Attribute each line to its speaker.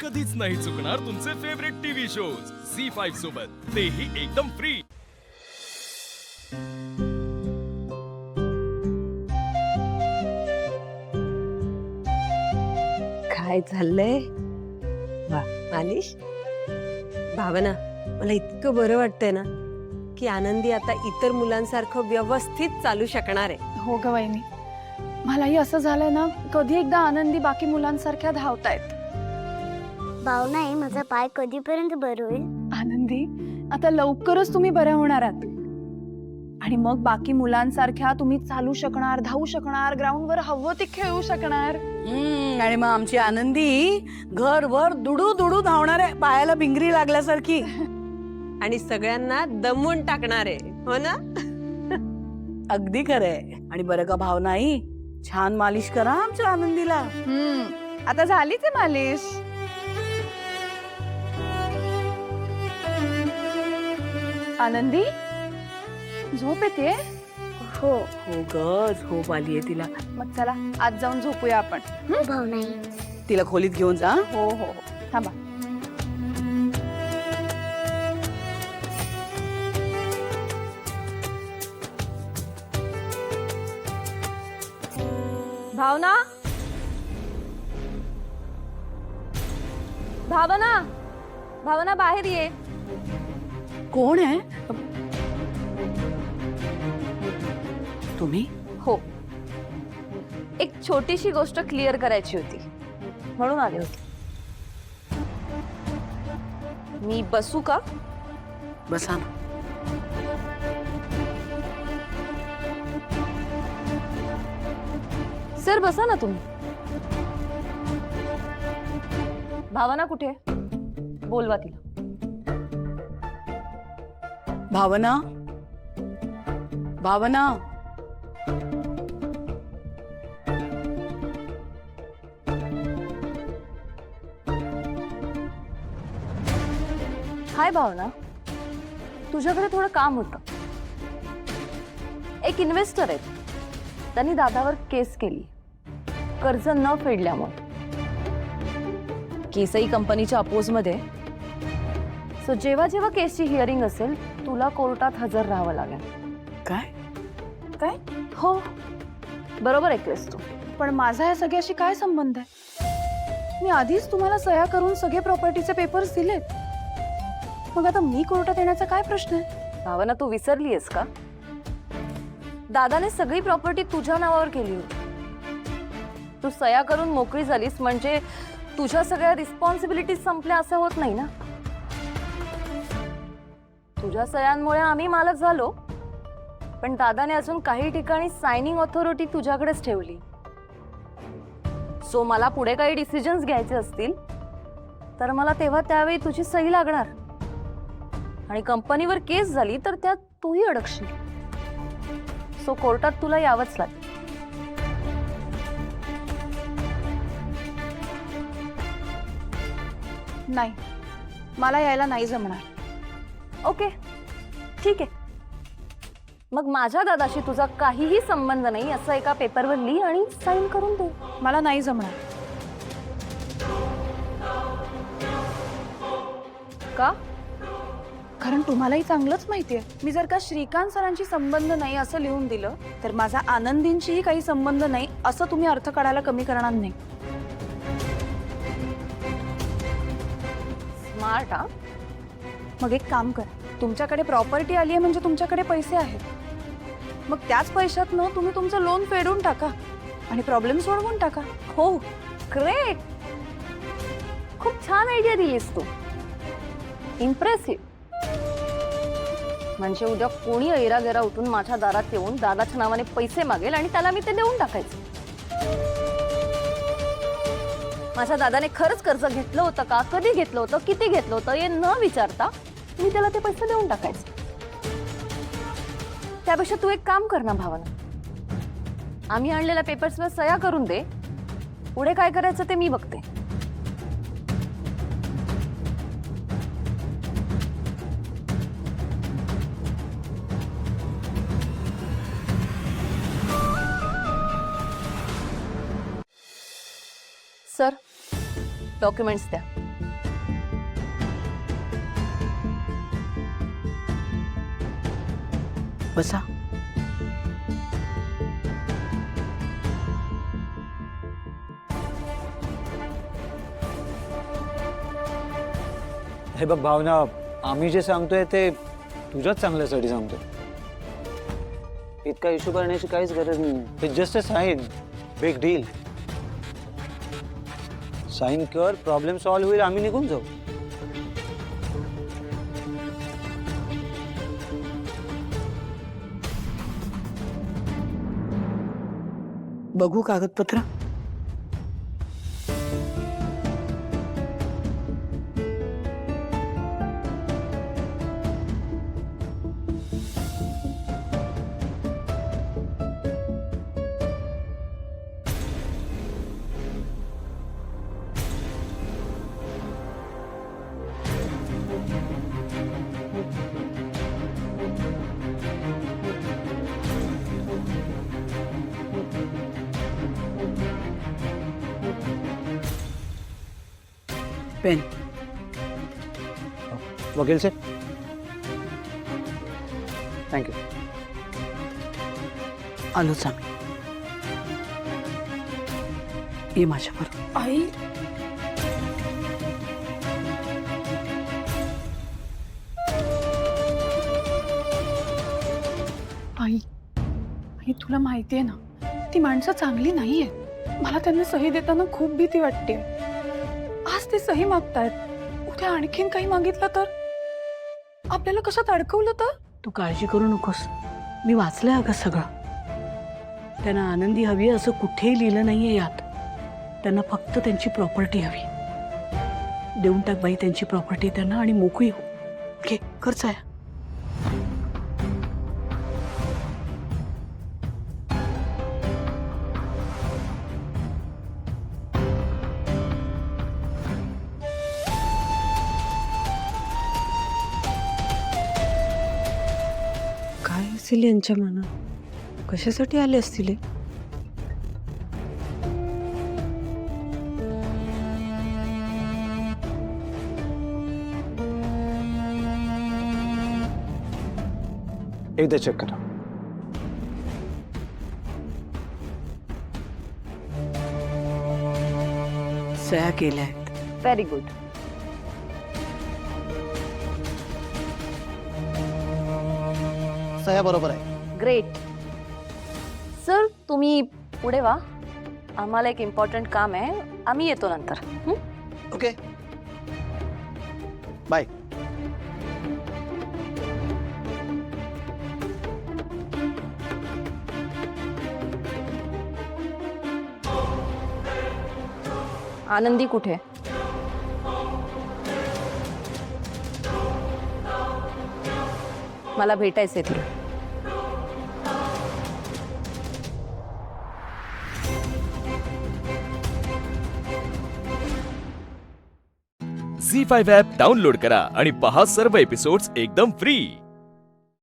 Speaker 1: कधीच नाही चुकणार तुमचे फेवरेट टीव्ही शोज झी5 सोबत, तेही एकदम फ्री।
Speaker 2: काय चाललंय? वा मालिश, भावना, मला इतकं बरं वाटतंय ना की आनंदी आता इतर मुलांसारखं व्यवस्थित चालू शकणार आहे।
Speaker 3: हो ग वहिनी, मलाही असं झालंय ना, कधी एकदा आनंदी बाकी मुलांसारख्या धावतायत।
Speaker 4: भावना आहे, माझा पाय कधीपर्यंत बरं होईल?
Speaker 3: आनंदी, आता लवकरच तुम्ही बऱ्या होणार आहात आणि मग बाकी मुलांसारख्या तुम्ही चालू शकणार, धावू शकणार, ग्राउंडवर हवं ते खेळू शकणार।
Speaker 5: आणि मग आमची आनंदी घरभर दुडू दुडू धावणार आहे, पायाला भिंगरी लागल्यासारखी।
Speaker 2: आणि सगळ्यांना दमून टाकणार आहे, हो ना?
Speaker 5: अगदी खरंय। आणि बरं का भावनाई, छान मालिश करा आमच्या आनंदीला।
Speaker 3: आता झालीच आहे मालिश। आनंदी, झोप येते?
Speaker 4: हो
Speaker 5: हो ग, झोप आलीये तिला।
Speaker 3: मग चला आज जाऊन झोपूया आपण।
Speaker 4: भावना आहे।
Speaker 5: तिला खोलीत घेऊन जा।
Speaker 3: हो हो हो, थांबा।
Speaker 6: भावना, भावना, भावना बाहेर ये।
Speaker 5: कोण आहे तुम्ही?
Speaker 6: हो, एक छोटीशी गोष्ट क्लिअर करायची होती म्हणून आले होते। मी बसू का?
Speaker 5: बसा ना।
Speaker 6: सर बसा ना तुम्ही। भावना कुठे? बोलवा तिला।
Speaker 5: भावना, भावना,
Speaker 6: हाय भावना, तुझ्याकडे थोडं काम होतं। एक इन्व्हेस्टर आहेत, त्यांनी दादावर केस केली कर्ज न फेडल्यामुळे। केसई कंपनीच्या अपोज मध्ये। सो जेव्हा जेव्हा केसची हिअरिंग असेल तुला कोर्टात हजर राहावं लागेल।
Speaker 5: काय?
Speaker 6: काय? हो बरोबर ऐकलंस तू।
Speaker 3: पण माझा या सगळ्याशी काय संबंध आहे? मी आधीच तुम्हाला सह्या करून सगळे प्रॉपर्टीचे पेपर्स दिलेत। मग आता मी कोर्टात येण्याचा काय प्रश्न आहे?
Speaker 6: भावना, तू विसरलीयस का? दादाने सगळी प्रॉपर्टी तुझ्या नावावर केली होती। तू सह्या करून मोकळी झालीस म्हणजे तुझ्या सगळ्या रिस्पॉन्सिबिलिटीज संपल्या असं होत नाही ना। तुझ्या सह्यांमुळे आम्ही मालक झालो, पण दादाने अजून काही ठिकाणी सायनिंग ऑथॉरिटी तुझ्याकडेच ठेवली। सो मला पुढे काही डिसिजन्स घ्यायचे असतील तर मला तेव्हा त्यावेळी तुझी सही लागणार आणि कंपनीवर केस झाली तर त्यात तूही अडकशील। सो कोर्टात तुला यावंच लागेल।
Speaker 3: नाही, मला यायला नाही जमणार।
Speaker 6: ओके ठीक आहे, मग माझ्या दादाशी तुझा काहीही संबंध नाही असं एका पेपरवर लिही आणि साईन करून दे।
Speaker 3: मला नाही जमणार।
Speaker 6: का?
Speaker 3: कारण तुम्हालाही चांगलंच माहितीये, मी जर का श्रीकांत सरांशी संबंध नाही असं लिहून दिलं तर माझा आनंदींशीही काही संबंध नाही असं तुम्ही अर्थ काढायला कमी करणार नाही।
Speaker 6: स्मार्ट हा।
Speaker 3: मग एक काम कर, तुमच्याकडे प्रॉपर्टी आली आहे म्हणजे तुमच्याकडे पैसे आहेत, मग त्याच पैशातनं तुम्ही तुमचं लोन फेडून टाका आणि प्रॉब्लेम सोडवून टाका।
Speaker 6: हो ग्रेट, खूप छान आयडिया दिलीस तू। इम्प्रेसिव्ह। म्हणजे उद्या कोणी ऐरागेरा उठून माझ्या दारात येऊन दादाच्या नावाने पैसे मागेल आणि त्याला मी ते देऊन टाकायचे। माझ्या दादाने खरंच कर्ज घेतलं होतं का, कधी घेतलं होतं, किती घेतलं होतं हे न विचारता मी त्याला ते पैसे देऊन टाकायचे। त्यापेक्षा तू एक काम कर ना भावना, आम्ही आणलेल्या पेपर्सवर सह्या करून दे, पुढे काय करायचं ते मी बघते। सर, डॉक्युमेंट्स द्या।
Speaker 5: बसा.
Speaker 7: हे बघ भावना, आम्ही जे सांगतोय ते तुझ्याच चांगल्यासाठी सांगतोय. इतका इश्यू करण्याची काहीच गरज नाही. It's just a sign. Big deal. Sign कर, प्रॉब्लेम सॉल्व्ह होईल, आम्ही निघून जाऊ.
Speaker 5: बघू कागदपत्र. पेन.
Speaker 7: वकील से थँक्यू.
Speaker 5: आलोच आम्ही. ये माझ्याबरोबर.
Speaker 3: आई आई आई तुला माहितीये ना, ती माणसं चांगली नाहीये. मला त्यांना सही देताना खूप भीती वाटते. आज ते सही मागतायत, उद्या आणखीन काही मागितलं तर, आपल्याला कशात अडकवलं तर.
Speaker 5: तू काळजी करू नकोस. मी वाचलंय अगं सगळं. त्यांना आनंदी हवी असं कुठेही लिहिलं नाहीये यात. त्यांना फक्त त्यांची प्रॉपर्टी हवी. देऊन टाक बाई त्यांची प्रॉपर्टी त्यांना आणि मोकळी हो. घे, खर्च आहे.
Speaker 2: काय असेल यांच्या मनात? कशासाठी आले असतील हे?
Speaker 7: एकदा चेक करा.
Speaker 5: सह्या केल्या आहेत.
Speaker 6: Very good.
Speaker 8: सह्या बरोबर आहे.
Speaker 6: ग्रेट. सर तुम्ही पुढे वा, आम्हाला एक इम्पॉर्टंट काम आहे. आम्ही येतो नंतर.
Speaker 8: Okay bye.
Speaker 6: आनंदी कुठे? मला भेटायचंय तिला.
Speaker 1: झी5 ॲप डाउनलोड करा आणि पहा सर्व एपिसोड्स एकदम फ्री.